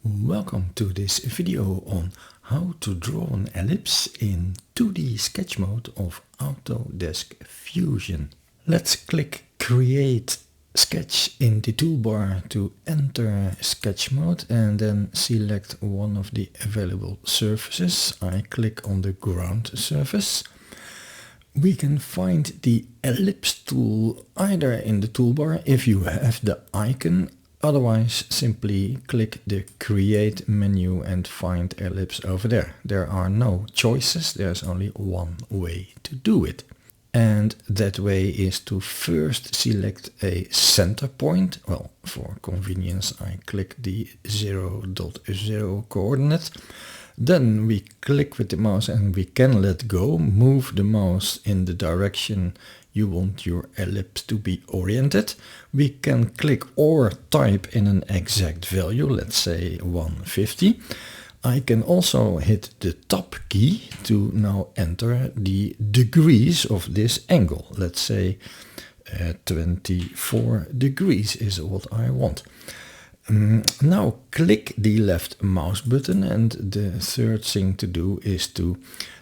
Welcome to this video on how to draw an ellipse in 2D sketch mode of Autodesk Fusion. Let's click Create Sketch in the toolbar to enter sketch mode and then select one of the available surfaces. I click on the ground surface. We can find the ellipse tool either in the toolbar if you have the icon. Otherwise, simply click the Create menu and find Ellipse over there. There are no choices, there's only one way to do it. And that way is to first select a center point. Well, for convenience, I click the 0.0 coordinate. Then we click with the mouse and we can let go, move the mouse in the direction you want your ellipse to be oriented. We can click or type in an exact value, let's say 150. I can also hit the top key to now enter the degrees of this angle. Let's say 24 degrees is what I want. Now click the left mouse button, and the third thing to do is to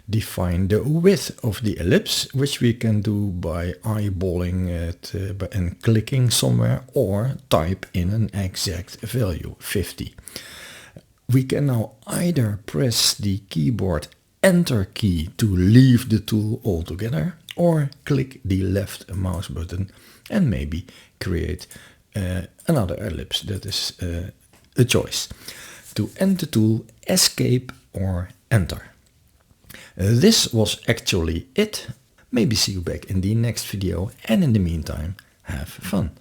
define the width of the ellipse, which we can do by eyeballing it and clicking somewhere, or type in an exact value, 50. We can now either press the keyboard Enter key to leave the tool altogether, or click the left mouse button and maybe create another ellipse. That is a choice. To end the tool, Escape or Enter. This was actually it. Maybe see you back in the next video, and in the meantime, have fun.